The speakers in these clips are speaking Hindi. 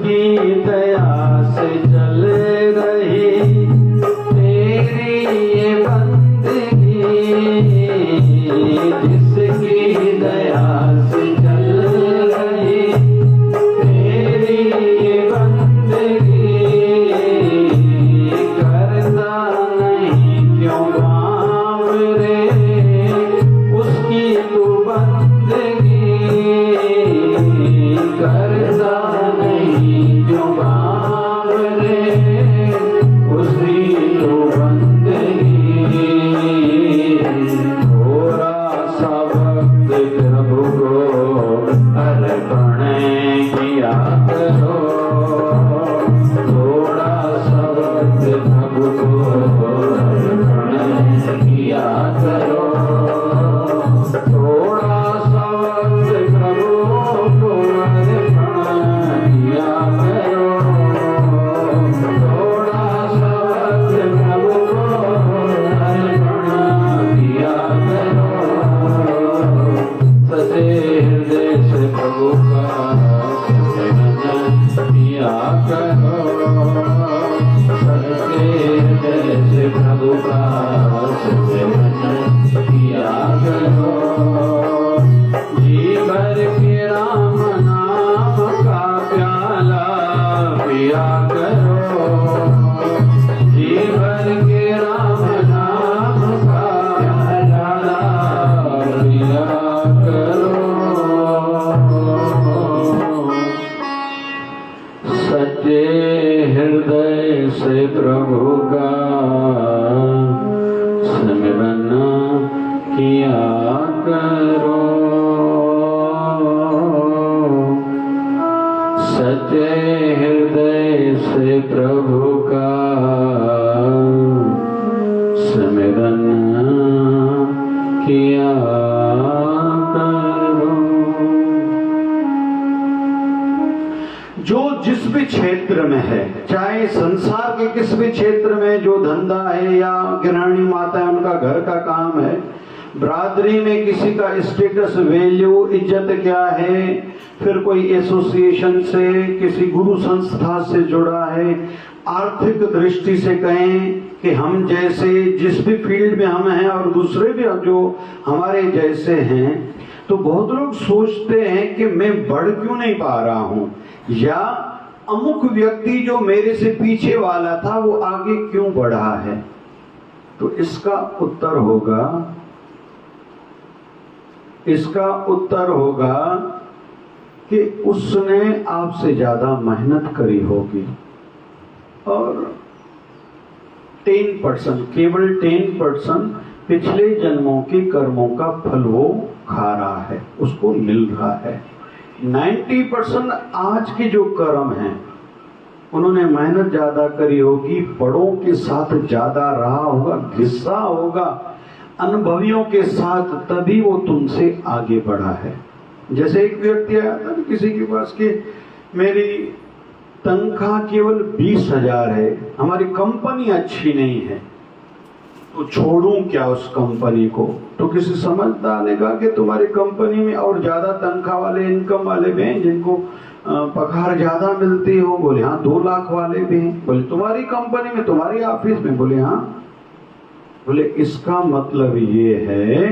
जिसकी दया से चल रही तेरी ये बंदगी, जिसकी दया से चल रही तेरी ये बंदगी, करता नहीं क्यों काम रे उसकी तू बंदगी, करता नहीं क्यों काम रे उसकी तू बंदगी। थोड़ा सा वक्त प्रभु को अर्पण किया करो, थोड़ा सा वक्त प्रभु को अर्पण किया करो, थोड़ा सा वक्त प्रभु को अर्पण किया करो, थोड़ा सा वक्त प्रभु को अर्पण किया करो। सच्चे हृदय से प्रभु का सिमरन किया करो, सच्चे हृदय से प्रभु का सिमरन किया करो। जी भर के राम नाम का प्याला पिया करो, जी भर के राम नाम का प्याला पिया करो। सच्चे हृदय से प्रभु का सिमरन किया करो, सच्चे हृदय से प्रभु का सिमरन किया करो। जो जिस भी क्षेत्र में है, चाहे संसार के किस भी क्षेत्र में, जो धंधा है या गृहिणी माता है उनका घर का काम है, ब्रादरी में किसी का स्टेटस, वैल्यू, इज्जत क्या है, फिर कोई एसोसिएशन से, किसी गुरु संस्था से जुड़ा है, आर्थिक दृष्टि से कहें कि हम जैसे जिस भी फील्ड में हम हैं और दूसरे भी जो हमारे जैसे हैं, तो बहुत लोग सोचते हैं कि मैं बढ़ क्यों नहीं पा रहा हूं, या अमुक व्यक्ति जो मेरे से पीछे वाला था वो आगे क्यों बढ़ा है। तो इसका उत्तर होगा कि उसने आपसे ज्यादा मेहनत करी होगी और 10%, केवल 10% पिछले जन्मों के कर्मों का फल वो खा रहा है, उसको मिल रहा है। 90% आज के जो कर्म हैं उन्होंने मेहनत ज्यादा करी होगी, बड़ों के साथ ज्यादा रहा होगा, घिसा होगा अनुभवियों के साथ, तभी वो तुमसे आगे बढ़ा है। जैसे एक व्यक्ति आया था किसी के पास कि मेरी तनख्वाह केवल 20,000 है, हमारी कंपनी अच्छी नहीं है, तो छोड़ूं क्या उस कंपनी को। तो किसी समझदार ने कहा कि तुम्हारी कंपनी में और ज्यादा तनख्वाह वाले, इनकम वाले भी हैं जिनको पगार ज्यादा मिलती हो। बोले हाँ, 2 लाख वाले भी हैं। बोले तुम्हारी कंपनी में, तुम्हारी ऑफिस में? बोले हाँ। बोले इसका मतलब ये है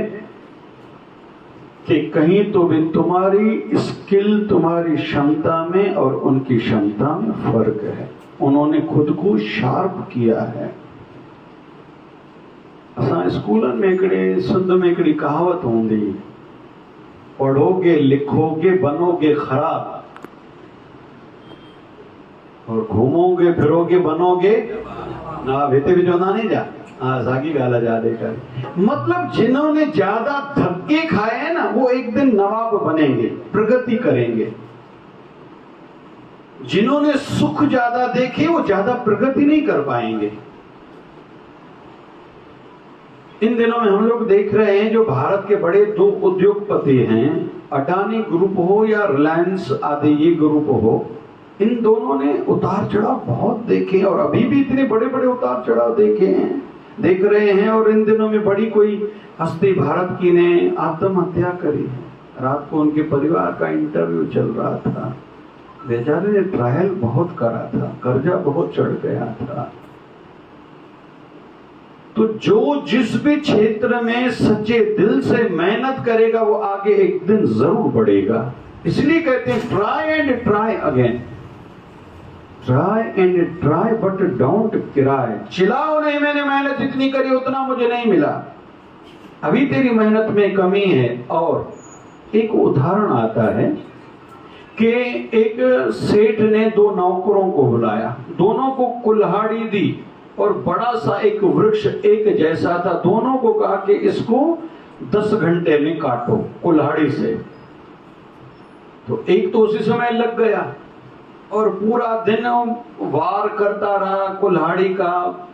कि कहीं तो भी तुम्हारी स्किल, तुम्हारी क्षमता में और उनकी क्षमता में फर्क है। उन्होंने खुद को शार्प किया है। असां स्कूलन में हिकिड़े सिंध में हिकिड़ी कहावत हूंदी, पढ़ोगे लिखोगे बनोगे खराब और घूमोगे फिरोगे बनोगे ना। हिते भी चवंदा नहीं जा, हाँ सागी ॻाल्हि जा देकर, मतलब जिन्होंने ज्यादा धक्के खाए हैं ना वो एक दिन नवाब बनेंगे, प्रगति करेंगे। जिन्होंने सुख ज्यादा देखे वो ज्यादा प्रगति नहीं कर पाएंगे। इन दिनों में हम लोग देख रहे हैं जो भारत के बड़े 2 उद्योगपति हैं, अडानी ग्रुप हो या रिलायंस आदि ये ग्रुप हो, इन दोनों ने उतार चढ़ाव बहुत देखे और अभी भी इतने बड़े बड़े उतार चढ़ाव देख रहे हैं। और इन दिनों में बड़ी कोई हस्ती भारत की ने आत्महत्या करी है। रात को उनके परिवार का इंटरव्यू चल रहा था। बेचारे ने ट्रायल बहुत करा था, कर्जा बहुत चढ़ गया था। तो जो जिस भी क्षेत्र में सच्चे दिल से मेहनत करेगा वो आगे एक दिन जरूर बढ़ेगा। इसलिए कहते हैं try and try again, try and try but don't cry. चिल्लाओ नहीं, मैंने मेहनत इतनी करी उतना मुझे नहीं मिला, अभी तेरी मेहनत में कमी है। और एक उदाहरण आता है कि एक सेठ ने दो नौकरों को बुलाया, दोनों को कुल्हाड़ी दी और बड़ा सा एक वृक्ष एक जैसा था, दोनों को कहा कि इसको 10 घंटे में काटो कुल्हाड़ी से। तो एक तो उसी समय लग गया और पूरा दिन वार करता रहा कुल्हाड़ी का,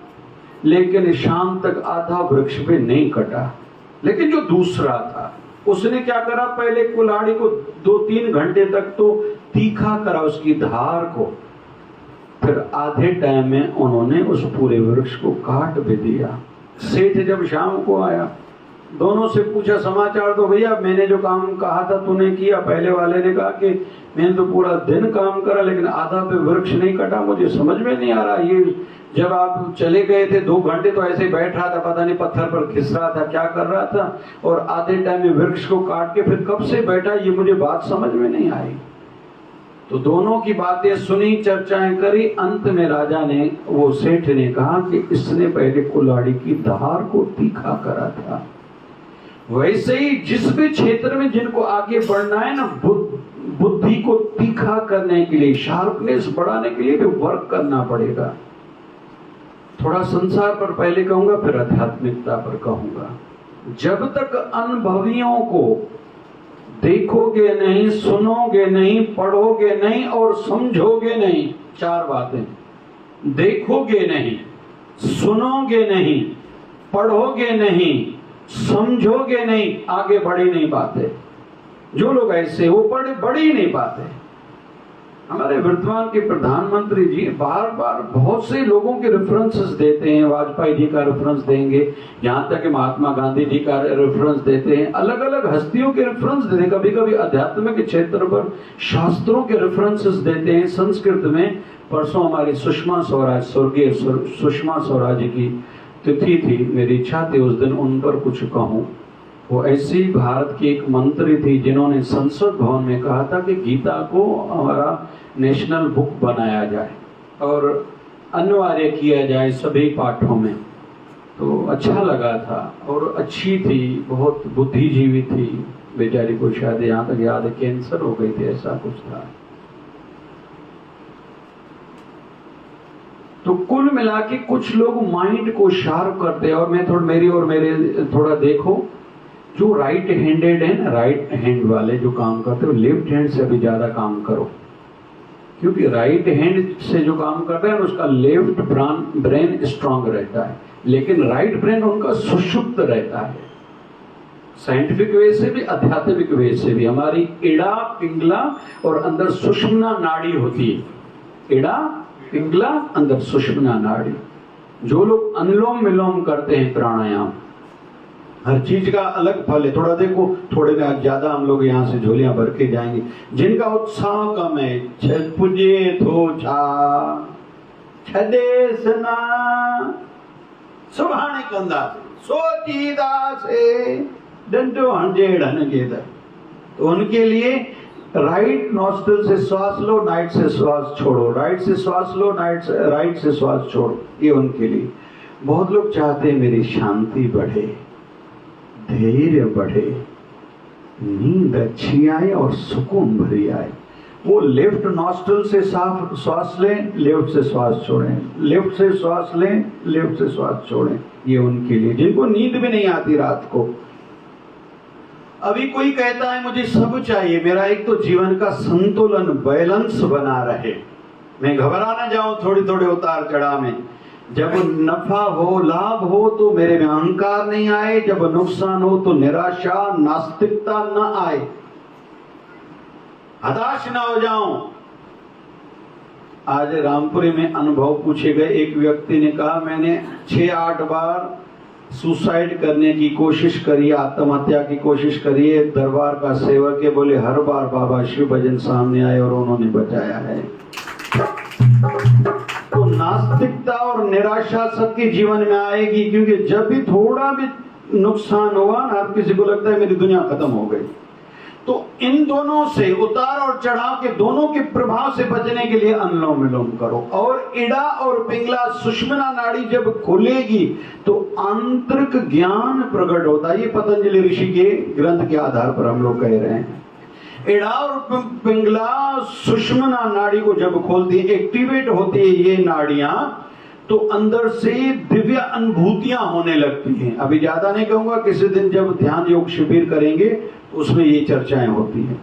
लेकिन शाम तक आधा वृक्ष पे नहीं कटा। लेकिन जो दूसरा था उसने क्या करा, पहले कुल्हाड़ी को 2-3 घंटे तक तो तीखा करा उसकी धार को, फिर आधे टाइम में उन्होंने उस पूरे वृक्ष को काट भी दिया। सेठ जब शाम को आया, दोनों से पूछा समाचार दो भैया, मैंने जो काम कहा था तूने किया? पहले वाले ने कहा कि मैंने तो पूरा दिन काम करा लेकिन आधा पे वृक्ष नहीं कटा, मुझे समझ में नहीं आ रहा, ये जब आप चले गए थे 2 घंटे तो ऐसे ही बैठ रहा था, पता नहीं पत्थर पर खिस रहा था, क्या कर रहा था, और आधे टाइम में वृक्ष को काट के फिर कब से बैठा, ये मुझे बात समझ में नहीं आई। तो दोनों की बातें सुनी, चर्चाएं करी, अंत में राजा ने, वो सेठ ने कहा कि इसने पहले कुल्हाड़ी की धार को तीखा करा था। वैसे ही जिस भी क्षेत्र में जिनको आगे बढ़ना है ना, बुद्धि को तीखा करने के लिए, शार्पनेस बढ़ाने के लिए भी वर्क करना पड़ेगा। थोड़ा संसार पर पहले कहूंगा, फिर आध्यात्मिकता पर कहूंगा। जब तक अनुभवियों को देखोगे नहीं, सुनोगे नहीं, पढ़ोगे नहीं और समझोगे नहीं, 4 बातें, देखोगे नहीं, सुनोगे नहीं, पढ़ोगे नहीं, समझोगे नहीं, आगे बढ़ ही नहीं पाते। जो लोग ऐसे वो बढ़ ही नहीं पाते। हमारे वर्तमान के प्रधानमंत्री जी बार बार बहुत से लोगों के रेफरेंसेस देते हैं, वाजपेयी जी का रेफरेंस देंगे, यहाँ तक कि महात्मा गांधी जी का रेफरेंस देते हैं, अलग अलग हस्तियों के रेफरेंस देते हैं, कभी कभी अध्यात्म के क्षेत्र पर शास्त्रों के रेफरेंसेस देते हैं। संस्कृत में परसों हमारी सुषमा स्वराज, स्वर्गीय सुषमा स्वराज की तिथि थी, मेरी इच्छा थी उस दिन उन पर कुछ कहूँ। वो ऐसी भारत की एक मंत्री थी जिन्होंने संसद भवन में कहा था कि गीता को हमारा नेशनल बुक बनाया जाए और अनिवार्य किया जाए सभी पाठों में। तो अच्छा लगा था और अच्छी थी, बहुत बुद्धिजीवी थी बेचारी को, शायद यहाँ तक याद है कैंसर हो गई थी, ऐसा कुछ था। तो कुल मिला के कुछ लोग माइंड को शार्प करते हैं। और मैं मेरे थोड़ा देखो, जो राइट हैंडेड है ना, राइट हैंड वाले जो काम करते हो, लेफ्ट हैंड से अभी ज्यादा काम करो, क्योंकि राइट हैंड से जो काम करता है उसका लेफ्ट ब्रेन स्ट्रांग रहता है, लेकिन राइट ब्रेन उनका सुषुप्त रहता है। साइंटिफिक वे से भी, आध्यात्मिक वे से भी। हमारी इड़ा, पिंगला और अंदर सुषुम्ना नाड़ी होती है। इड़ा, पिंगला, अंदर सुषुम्ना नाड़ी। जो लोग अनुलोम विलोम करते हैं, प्राणायाम, हर चीज का अलग फल है। थोड़ा देखो, थोड़े में ज्यादा हम लोग यहाँ से झोलियां भर के जाएंगे। जिनका उत्साह कम है, छद पुजे थो छा छदे सना सुभाणे कंदा सोचीदा से डंडो हंजेड़न गेदर। तो उनके लिए राइट नॉस्ट्रिल से श्वास लो, नाइट से श्वास छोड़ो, राइट से श्वास लो, राइट से श्वास छोड़ो, ये उनके लिए। बहुत लोग चाहते हैं मेरी शांति बढ़े, धैर्य बढ़े, नींद अच्छी आए और सुकून भरी आए। वो लेफ्ट नॉस्ट्रिल से साफ श्वास लें, लेफ्ट से श्वास छोड़ें, लेफ्ट से श्वास लें, लेफ्ट से श्वास छोड़ें, ये उनके लिए। जिनको नींद भी नहीं आती रात को। अभी कोई कहता है मुझे सब चाहिए, मेरा एक तो जीवन का संतुलन, बैलेंस बना रहे, मैं घबरा ना जाऊं थोड़ी थोड़े उतार चढ़ाव में। जब नफा हो, लाभ हो तो मेरे में अहंकार नहीं आए, जब नुकसान हो तो निराशा, नास्तिकता न आए, हताश ना हो जाऊं। आज रामपुरी में अनुभव पूछे गए, एक व्यक्ति ने कहा मैंने 6-8 बार सुसाइड करने की कोशिश करी, आत्महत्या की कोशिश करी। एक दरबार का सेवक है, बोले हर बार बाबा शिव भजन सामने आए और उन्होंने बचाया है। तो नास्तिकता और निराशा सबके जीवन में आएगी, क्योंकि जब भी थोड़ा भी नुकसान हुआ ना, किसी को लगता है मेरी दुनिया खत्म हो गई। तो इन दोनों से, उतार और चढ़ाव के दोनों के प्रभाव से बचने के लिए अनुलोम विलोम करो। और इड़ा और पिंगला सुषुम्ना नाड़ी जब खुलेगी तो आंतरिक ज्ञान प्रकट होता है। ये पतंजलि ऋषि के ग्रंथ के आधार पर हम लोग कह रहे हैं। इड़ा और पिंगला सुषुम्ना नाड़ी को जब खोलती है, एक्टिवेट होती है ये नाड़ियां, तो अंदर से दिव्य अनुभूतियां होने लगती हैं। अभी ज्यादा नहीं कहूंगा, किसी दिन जब ध्यान योग शिविर करेंगे उसमें ये चर्चाएं होती हैं।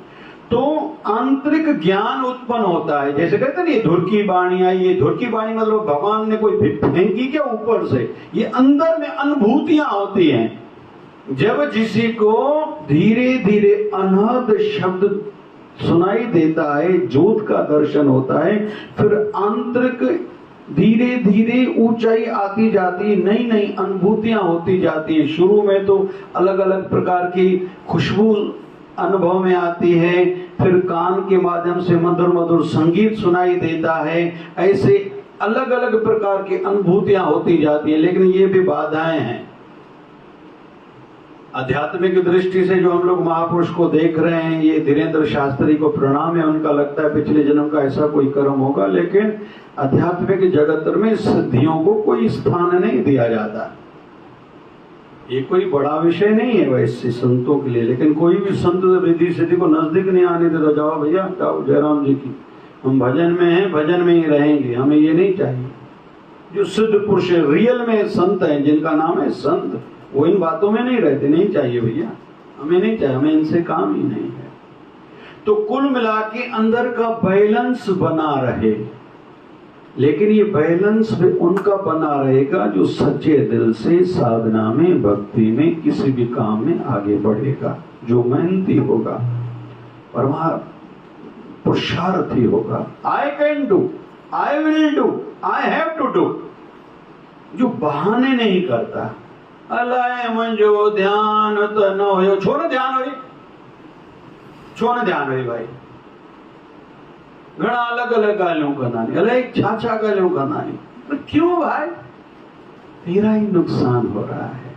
तो आंतरिक ज्ञान उत्पन्न होता है। जैसे कहते हैं ये धुर की वाणी आई, ये धुर की वाणी मतलब भगवान ने कोई फेंकी क्या ऊपर से, ये अंदर में अनुभूतियां होती हैं। जब किसी को धीरे धीरे अनहद शब्द सुनाई देता है, ज्योत का दर्शन होता है, फिर आंतरिक धीरे धीरे ऊंचाई आती जाती, नई नई अनुभूतियां होती जाती हैं। शुरू में तो अलग अलग प्रकार की खुशबू अनुभव में आती है, फिर कान के माध्यम से मधुर मधुर संगीत सुनाई देता है। ऐसे अलग अलग प्रकार की अनुभूतियां होती जाती हैं। लेकिन ये भी बाधाएं हैं। आध्यात्मिक दृष्टि से जो हम लोग महापुरुष को देख रहे हैं, ये धीरेन्द्र शास्त्री को प्रणाम है। उनका लगता है पिछले जन्म का ऐसा कोई कर्म होगा, लेकिन आध्यात्मिक जगत में सिद्धियों को कोई स्थान नहीं दिया जाता। ये कोई बड़ा विषय नहीं है वैसे संतों के लिए, लेकिन कोई भी संत रिद्धि सिद्धि को नजदीक नहीं आने देता। जाओ भैया जाओ, जयराम जी की हम भजन में हैं, भजन में ही रहेंगे, हमें ये नहीं चाहिए। जो सिद्ध पुरुष रियल में संत हैं, जिनका नाम है संत, वो इन बातों में नहीं रहते। नहीं चाहिए भैया, हमें नहीं चाहिए, हमें इनसे काम ही नहीं है। तो कुल मिला के अंदर का बैलेंस बना रहे, लेकिन ये बैलेंस भी उनका बना रहेगा जो सच्चे दिल से साधना में, भक्ति में, किसी भी काम में आगे बढ़ेगा, जो मेहनती होगा, पुरुषार्थी होगा। I can do, I will do, I have to do, जो बहाने नहीं करता। अलाए मंजो ध्यान तो न हो, छोड़ ध्यान हो, छोड़ ध्यान हो भाई। घना अलग अलग गालियों का नानी, अलग छाछा गालियों का नानी। तो क्यों भाई, तेरा ही नुकसान हो रहा है।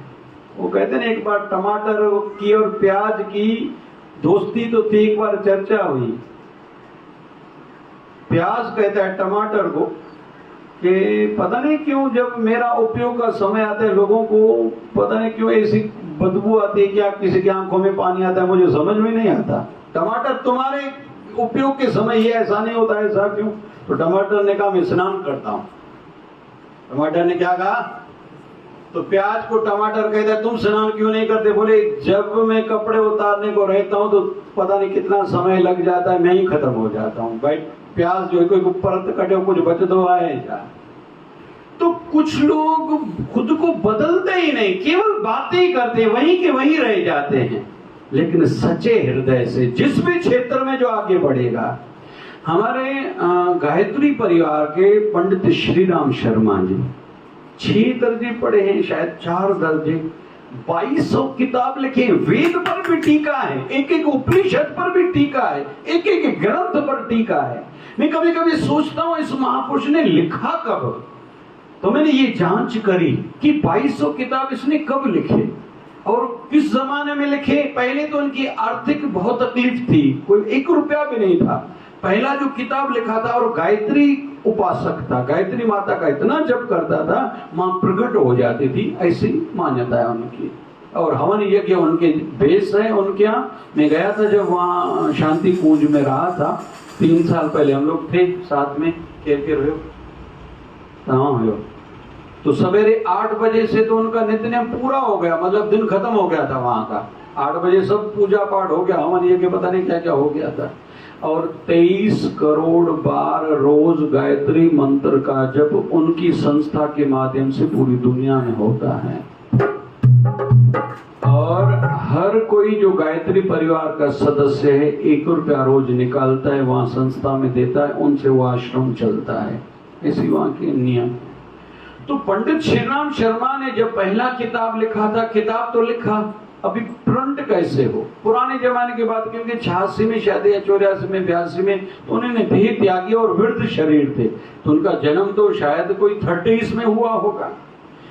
वो कहते हैं एक बार टमाटर की और प्याज की दोस्ती तो थी, एक बार चर्चा हुई। प्याज कहता है टमाटर को कि पता नहीं क्यों जब मेरा उपयोग का समय आता है, लोगों को पता नहीं क्यों ऐसी बदबू आती है, क्या किसी की आंखों में पानी आता है, मुझे समझ में नहीं आता। टमाटर तुम्हारे उपयोग के समय ही ऐसा नहीं होता, ऐसा क्यों? तो टमाटर ने कहा मैं स्नान करता हूं। टमाटर ने क्या कहा? तो प्याज को टमाटर कहता है तुम स्नान क्यों नहीं करते? बोले जब मैं कपड़े उतारने को रहता हूं तो पता नहीं कितना समय लग जाता है, मैं ही खत्म हो जाता हूं। भाई प्याज जो है कोई परत कटे कुछ बच दो है क्या? तो कुछ लोग खुद को बदलते ही नहीं, केवल बातें ही करते, वहीं के वहीं रह जाते हैं। लेकिन सच्चे हृदय से जिस भी क्षेत्र में जो आगे बढ़ेगा। हमारे गायत्री परिवार के पंडित श्री राम शर्मा जी 6 दर्जे पढ़े हैं, शायद 4 दर्जे, 2200 किताब लिखे, वेद पर भी टीका है, एक एक उपनिषद पर भी टीका है, एक एक ग्रंथ पर टीका है। मैं कभी कभी सोचता हूं इस महापुरुष ने लिखा कब? तो मैंने ये जांच करी कि 2200 किताब इसने कब लिखे और किस जमाने में लिखे। पहले तो उनकी आर्थिक बहुत तकलीफ थी, कोई 1 रुपया भी नहीं था। पहला जो किताब लिखा था, और गायत्री उपासक था, गायत्री माता का इतना जप करता था मां प्रकट हो जाती थी, ऐसी मान्यता है उनकी। और हवन यज्ञ उनके बेस है उनके यहाँ। मैं गया था जब वहाँ शांति कुंज में रहा था 3 साल पहले, हम लोग थे साथ में, केर हो तो सवेरे 8 बजे से तो उनका नित्य नेम पूरा हो गया, मतलब दिन खत्म हो गया था वहां का। 8 बजे सब पूजा पाठ हो गया, हवन यज्ञ पता नहीं क्या क्या हो गया था। और 23 करोड़ बार रोज गायत्री मंत्र का जप उनकी संस्था के माध्यम से पूरी दुनिया में होता है। और हर कोई जो गायत्री परिवार का सदस्य है 1 रुपया रोज निकालता है, वहां संस्था में देता है, उनसे वो आश्रम चलता है। ऐसी वहां के नियम। तो पंडित श्रीराम शर्मा ने जब पहला किताब लिखा था, किताब तो लिखा, अभी प्रिंट कैसे हो? पुराने जमाने की बात, क्योंकि 86 में शायद या 84 में 82 में तो उन्होंने देह त्यागी और वृद्ध शरीर थे, तो उनका जन्म तो शायद कोई 30s में हुआ होगा।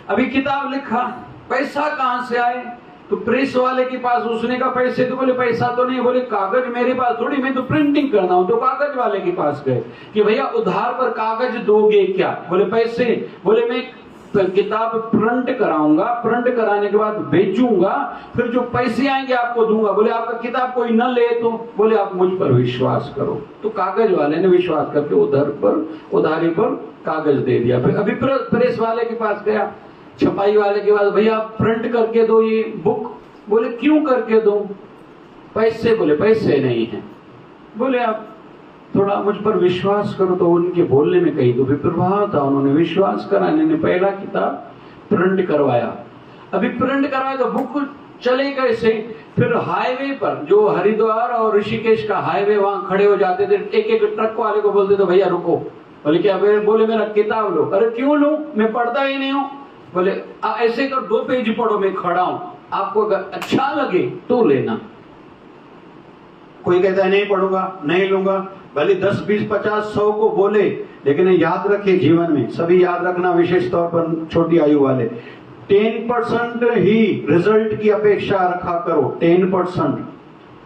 अभी किताब लिखा, पैसा कहां से आए? तो प्रेस वाले के पास उसने का पैसे, तो बोले पैसा तो नहीं, बोले कागज मेरे पास थोड़ी, मैं तो प्रिंटिंग करना हूं। तो कागज वाले के पास गए कि भैया उधार पर कागज दोगे क्या? बोले पैसे। बोले मैं किताब प्रिंट कराऊंगा, प्रिंट कराने के बाद बेचूंगा, फिर जो पैसे आएंगे आपको दूंगा। बोले आपका किताब कोई न ले तो? बोले आप मुझ पर विश्वास करो। तो कागज वाले ने विश्वास करके उधारी पर कागज दे दिया। फिर अभी प्रेस वाले के पास गया, छपाई वाले के पास, भैया आप प्रिंट करके दो ये बुक। बोले क्यों करके दो? पैसे। बोले पैसे नहीं है। बोले आप थोड़ा मुझ पर विश्वास करो। तो उनके बोलने में कहीं तो भी प्रभाव था, उन्होंने विश्वास करा, इन्होंने पहला किताब प्रिंट करवाया। अभी प्रिंट करवाया तो बुक चले कैसे? फिर हाईवे पर, जो हरिद्वार और ऋषिकेश का हाईवे, वहां खड़े हो जाते थे, एक एक ट्रक वाले को बोलते थे भैया रुको। बोले क्या? बोले मेरा किताब लो। अरे क्यों लूं, मैं पढ़ता ही नहीं हूं। बोले ऐसे कर 2 पेज पढ़ो, मैं खड़ा हूं, आपको अगर अच्छा लगे तो लेना। कोई कहता है नहीं पढ़ूंगा, नहीं लूंगा, भले 10, 20, 50, 100 को बोले, लेकिन याद रखे जीवन में सभी याद रखना, विशेष तौर पर छोटी आयु वाले, 10% ही रिजल्ट की अपेक्षा रखा करो। 10%।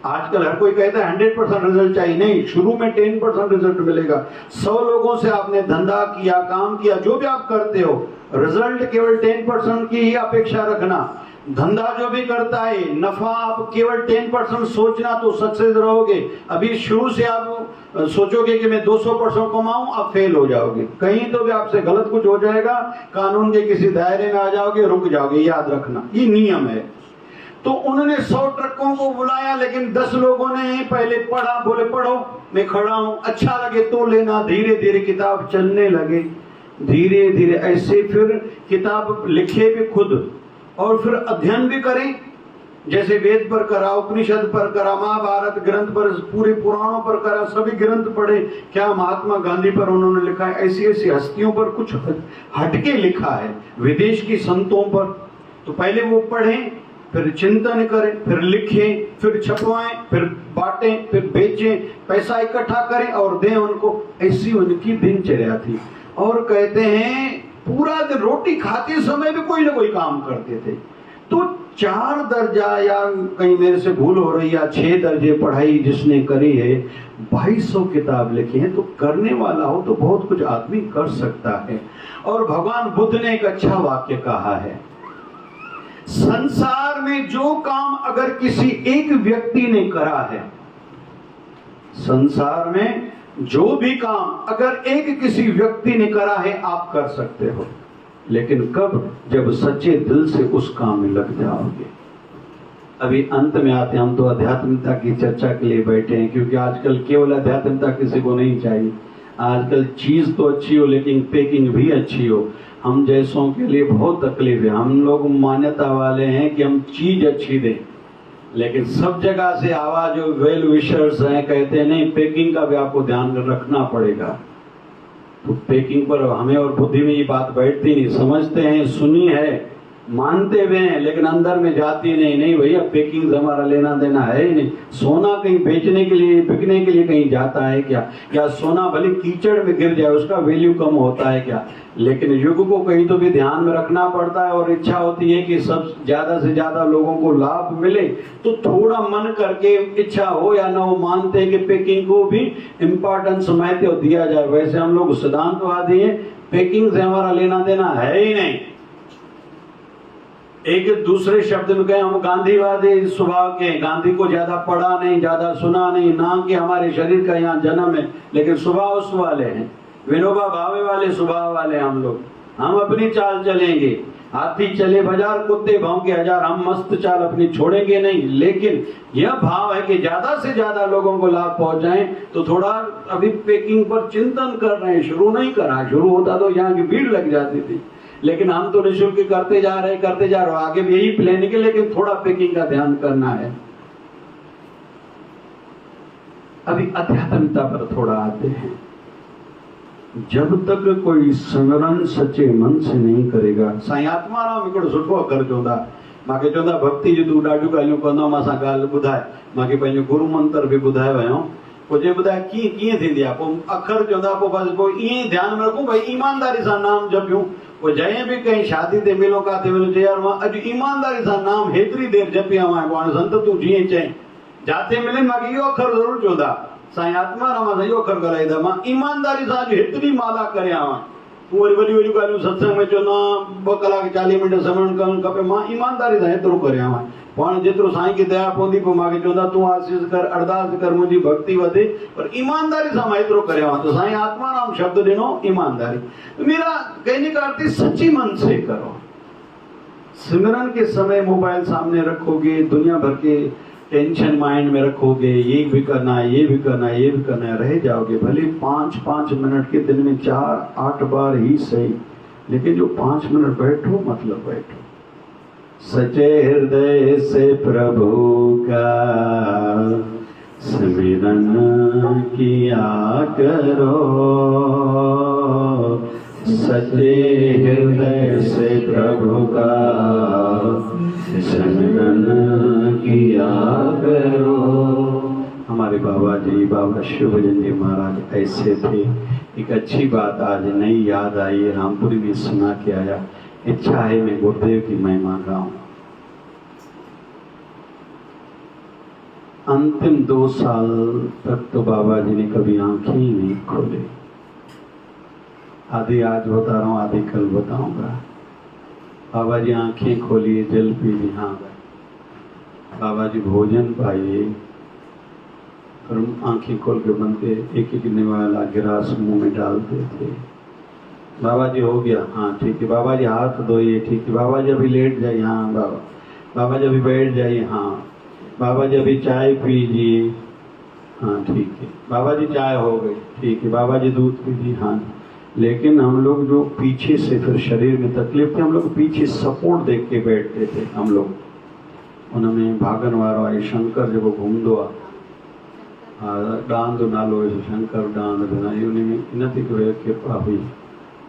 आजकल हर कोई कहता है 100% रिजल्ट चाहिए, नहीं, शुरू में 10% रिजल्ट मिलेगा। 100 लोगों से आपने धंधा किया, काम किया, जो भी आप करते हो, रिजल्ट केवल 10% की ही अपेक्षा रखना। धंधा जो भी करता है, नफा आप केवल 10% सोचना तो सक्सेस रहोगे। अभी शुरू से आप सोचोगे कि मैं 200% कमाऊं, आप फेल हो जाओगे। कहीं तो भी आपसे गलत कुछ हो जाएगा, कानून के किसी दायरे में आ जाओगे, रुक जाओगे। याद रखना, ये नियम है। तो उन्होंने 100 ट्रकों को बुलाया, लेकिन 10 लोगों ने पहले पढ़ा। बोले पढ़ो, मैं खड़ा हूं, अच्छा लगे तो लेना। धीरे धीरे किताब चलने लगे, धीरे धीरे ऐसे फिर किताब लिखे भी खुद, और फिर अध्ययन भी करें, जैसे वेद पर करा, उपनिषद पर करा, महाभारत ग्रंथ पर, पूरे पुराणों पर करा, सभी ग्रंथ पढ़े। क्या महात्मा गांधी पर उन्होंने लिखा है, ऐसी ऐसी हस्तियों पर कुछ हटके लिखा है, विदेश की संतों पर। तो पहले वो पढ़ें, फिर चिंतन करें, फिर लिखें, फिर छपवाएं, फिर बांटें, फिर बेचें, पैसा इकट्ठा करें और दें उनको। ऐसी उनकी दिनचर्या थी। और कहते हैं पूरा दिन रोटी खाते समय भी कोई ना कोई काम करते थे। तो 4 दर्जा, या कहीं मेरे से भूल हो रही है, 6 दर्जे पढ़ाई जिसने करी है, 2200 किताब लिखी है। तो करने वाला हो तो बहुत कुछ आदमी कर सकता है। और भगवान बुद्ध ने एक अच्छा वाक्य कहा है, संसार में जो काम अगर किसी एक व्यक्ति ने करा है, संसार में जो भी काम अगर एक किसी व्यक्ति ने करा है, आप कर सकते हो। लेकिन कब? जब सच्चे दिल से उस काम में लग जाओगे। अभी अंत में आते, हम तो आध्यात्मिकता की चर्चा के लिए बैठे हैं, क्योंकि आजकल केवल आध्यात्मिकता किसी को नहीं चाहिए। आजकल चीज तो अच्छी हो, लेकिन पैकिंग भी अच्छी हो। हम जैसों के लिए बहुत तकलीफ है। हम लोग मान्यता वाले हैं कि हम चीज अच्छी दें, लेकिन सब जगह से आवाज, जो वेल विशर्स हैं, कहते हैं नहीं, पैकिंग का भी आपको ध्यान रखना पड़ेगा। तो पैकिंग पर हमें और बुद्धि में ये बात बैठती नहीं। समझते हैं, सुनी है, मानते हुए हैं, लेकिन अंदर में जाती नहीं। नहीं भैया, पैकिंग से हमारा लेना देना है ही नहीं। सोना कहीं बेचने के लिए, बिकने के लिए कहीं जाता है क्या? या सोना भले कीचड़ में गिर जाए, उसका वैल्यू कम होता है क्या? लेकिन युग को कहीं तो भी ध्यान में रखना पड़ता है। और इच्छा होती है कि सब ज्यादा से ज्यादा लोगों को लाभ मिले, तो थोड़ा मन करके, इच्छा हो या ना हो, मानते हैं कि पैकिंग को भी इम्पोर्टेंस महत्व दिया जाए। वैसे हम लोग सिद्धांतवादी हैं, पैकिंग से हमारा लेना देना है ही नहीं। एक दूसरे शब्द में कहें, हम गांधीवादी स्वभाव के, गांधी को ज्यादा पढ़ा नहीं, ज्यादा सुना नहीं, नाम के हमारे शरीर का यहाँ जन्म है, लेकिन स्वभाव उस वाले हैं, विनोबा भावे वाले स्वभाव वाले हम लोग। हम अपनी चाल चलेंगे, हाथी चले बाजार, कुत्ते भौंके हजार, हम मस्त चाल अपनी छोड़ेंगे नहीं। लेकिन यह भाव है कि ज्यादा से ज्यादा लोगों को लाभ पहुंचाएं। तो थोड़ा अभी पैकिंग पर चिंतन कर रहे हैं, शुरू नहीं करा। शुरू होता तो यहाँ की भीड़ लग जाती थी, लेकिन हम तो निःशुल्क करते जा रहे हो। आगे भी यही प्लानिंग है, लेकिन थोड़ा पैकिंग का ध्यान करना है। अभी अध्यात्मता पर थोड़ा आते हैं। जब तक कोई सिमरन सच्चे मन से नहीं करेगा। साईं आत्माराम हिकिड़ो सुठो अखर चवंदा, मूंखे चवंदा भक्ति जी तूं ॾाढियूं ॻाल्हियूं कंदो मां सां ॻाल्हि ॿुधाए। मूंखे पंहिंजो गुरू मंत्र बि ॿुधायो वियो। पोइ जे ॿुधाए कीअं कीअं थींदी आहे, पोइ अखर चवंदा, पोइ बसि पोइ ईअं ई ध्यानु में रखूं भई ईमानदारी सां नाम जपियूं। पोइ जंहिं बि कंहिं शादी ते मिलो किथे मिलो, चए यार मां अॼु ईमानदारी सां नाम हेतिरी देरि जपी आयो आहियां। पोइ हाणे संत तूं जीअं चई जिथे मिले मूंखे इहो अखर ज़रूरु चवंदा। साईं आत्माराम सां इहो अखर ॻाल्हाईंदा, मां ईमानदारी सां अॼु हेतिरी माला करे आयो आहियां। तूं वरी वॾियूं वॾियूं ॻाल्हियूं सत्संग में चवंदो आहियां 2 कलाक 40 मिंट सिमरन करणु खपे, मां ईमानदारी सां हेतिरो करे आयो आहियां। पोइ हाणे जेतिरो साईं खे दया पवंदी पोइ मूंखे चवंदा तूं आसीस कर, अरदास कर, मुंहिंजी भक्ति वधे, पर ईमानदारी सां मां हेतिरो करे आयो आहियां। तो साईं आत्माराम शब्द ॾिनो ईमानदारी। तो मेरा कहने का अर्थ सच्ची मन से करो। सिमरन के समय मोबाइल सामने रखोगे, दुनिया भर के टेंशन माइंड में रखोगे, ये भी करना है, ये भी करना है, ये भी करना है, रह जाओगे। भले 5-5 मिनट के दिन में 4-8 बार ही सही, लेकिन जो 5 मिनट बैठो मतलब बैठो। सच्चे हृदय से प्रभु का सिमरन किया करो, सच्चे हृदय से प्रभु का सिमरन किया करो। हमारे बाबा जी, बाबा शिवभजन जी महाराज ऐसे थे। एक अच्छी बात आज नई याद आई, रामपुरी में सुना के आया। इच्छा है मैं गुरुदेव की महिमा गाऊं। अंतिम 2 साल तक तो बाबा जी ने कभी आंखें ही नहीं खोले। आधी आज बता रहा हूँ, आधी कल बताऊंगा। बाबा जी आंखें खोलिए, जल पी ली, हाँ भाई। बाबा जी भोजन पाइए, और आंखें खोल के बनते एक एक निवाला गिलास मुंह में डालते थे। बाबा जी हो गया, हाँ ठीक है। बाबा जी हाथ धोइए, ठीक है। बाबा जी अभी लेट जाइए, हाँ बाबा। बाबा जी अभी बैठ जाइए, हाँ। बाबा जी अभी चाय पीजिए, हाँ ठीक है। बाबा जी चाय हो गई, ठीक है। बाबा जी दूध पीजिए, हाँ। लेकिन हम लोग जो पीछे से फिर शरीर में तकलीफ थी, हम लोग पीछे सपोर्ट देख के बैठते थे। हम लोग उनमें भागन वारो आहे शंकर जो घूमदो आहे, डांद नालो शंकर डांद उनमें इन थी कृपा हुई।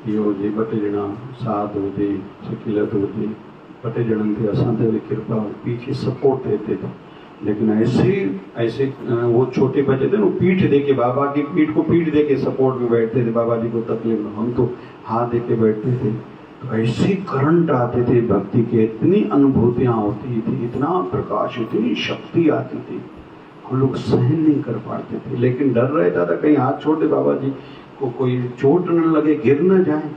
इहो हुजे, 2 टे ॼणा साध हुजे, शकीलत हुजे, 2 टे ॼणनि ते असां ते कृपा हुई, पीछे सपोर्ट देते थे। लेकिन ऐसे वो छोटे बच्चे थे ना, पीठ दे के, बाबा की पीठ को पीठ दे के सपोर्ट में बैठते थे। बाबा जी को तकलीफ में हम तो हाथ दे के बैठते थे। तो ऐसे करंट आते थे भक्ति के, इतनी अनुभूतियाँ होती थी, इतना प्रकाश, इतनी शक्ति आती थी, हम लोग सहन नहीं कर पाते थे। लेकिन डर रहता था कहीं हाथ छोड़ दे बाबा जी को, कोई चोट न लगे, गिर न जाए।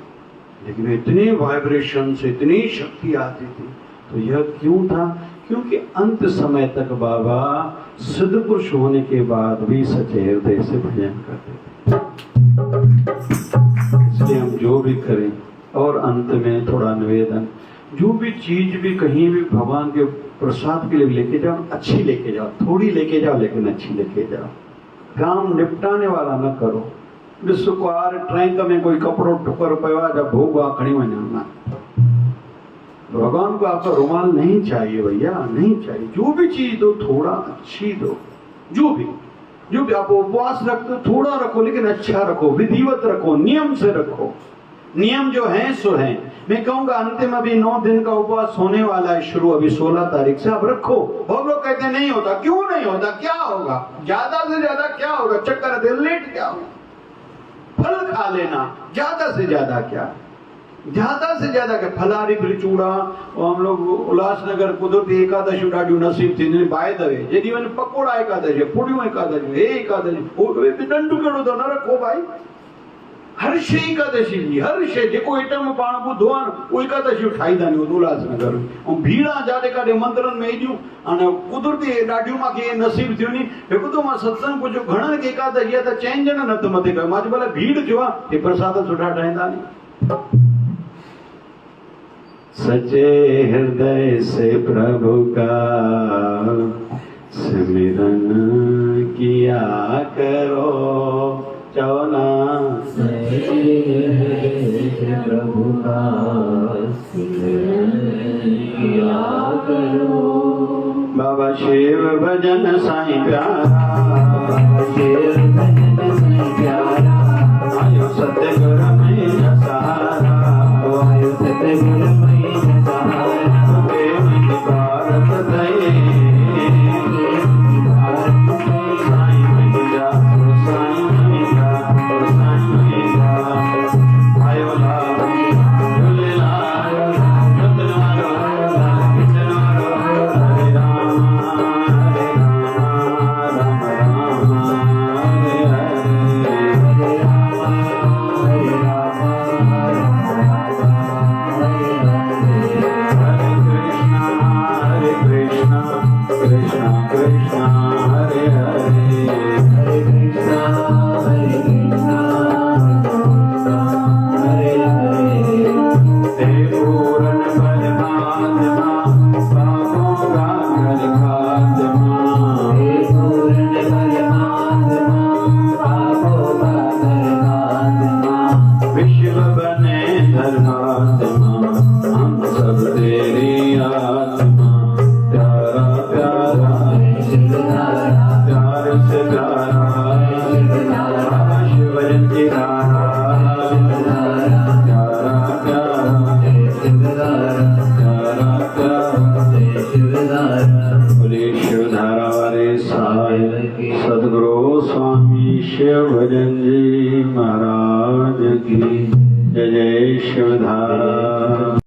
लेकिन इतने वाइब्रेशन से इतनी शक्ति आती थी। तो यह क्यों था? क्योंकि अंत समय तक बाबा सिद्ध पुरुष होने के बाद भी सच्चे हृदय से भजन करते थे। इसलिए हम जो भी करें, और अंत में थोड़ा निवेदन, जो भी चीज भी कहीं भी भगवान के प्रसाद के लिए लेके जाओ, अच्छी लेके जाओ, थोड़ी लेके जाओ लेकिन अच्छी लेके जाओ। काम निपटाने वाला न करो। ॾिस को यार ट्रैंक में कोई कपड़ो टुकर पियो आहे, जब भोग आहे खणी वञो। भगवान को आपका रुमाल नहीं चाहिए भैया, नहीं चाहिए। जो भी चीज दो थोड़ा अच्छी दो। जो भी आप उपवास रखते थोड़ा रखो, लेकिन अच्छा रखो, विधिवत रखो, नियम से रखो। नियम जो है सो है। मैं कहूंगा अंतिम अभी 9 दिन का उपवास होने वाला है शुरू, अभी 16 तारीख से। आप रखो। बहुत लोग कहते हैं नहीं होता। क्यों नहीं होता? क्या होगा? ज्यादा से ज्यादा क्या होगा? चक्कर दे, लेट क्या होगा? फल खा लेना, ज्यादा से ज्यादा क्या? ज्यादा से ज्यादा क्या? फलारी चूड़ा। हम लोग उल्लासनगर कुदरती एकादशी ॾाढियूं नसीब थींदियूं आहिनि। बाय द वे जेॾी वञ पकोड़ा एकादशी, पुड़ियूं एकादशी, हे एकादशी, डंडू कहिड़ो त न रखो भाई। हर शइ एकादशी जी, हर शइ जेको आइटम पाण ॿुधो आहे न, उहो एकादशी ठाहींदा आहिनि उल्लासनगर में। ऐं भीड़ा जाॾे काॾे मंदरनि में एॾियूं, हाणे कुदरती ॾाढियूं मूंखे नसीब थियूं नी। हिकु त मां सत्संग पुछियो घणनि खे एकादशी आहे, त चइनि ॼणनि हथ मथे कयो। मां चयो भला भीड़ थियो आहे, हे प्रसाद सुठा ठाहींदा नी। सच्चे हृदय से प्रभु का सिमरन किया करो। चौना प्रभु का सिमरन किया करो। बाबा शिव भजन साईं प्यारा, शिव भजन साईं प्यारा, आयो सतगुर में सहारा, वायु सतगुर में सहारा, देव भारत दये, साईं मैया, साईं मैया, साईं मैया, आयो लाल, झूलेलाल, सतनारो, सतनारो, हरे राम, राम राम, हरे हरे, हरे राम, हरे कृष्णा, कृष्णा कृष्णा, हरे हरे, हरे कृष्णा, हरे कृष्णा, हरे हरे, हे पूर्ण परमात्मा, पापों का कर खात्मा, हे पूर्ण परमात्मा, पापों का कर खात्मा, विश्व बने धर्मात्मा, हम सब तेरी आत्मा, प्यारा प्यारा, शिवधारा, प्यार से प्यारा, बाबा शिव जयंती धारा, प्यारा प्यारा, शिवधारा, प्यारा प्यारा, शिवधारा, बोले शिवधारा वाले साहिब सदगुरु स्वामी शिव भजन जी महाराज की जय जय शिवधारा।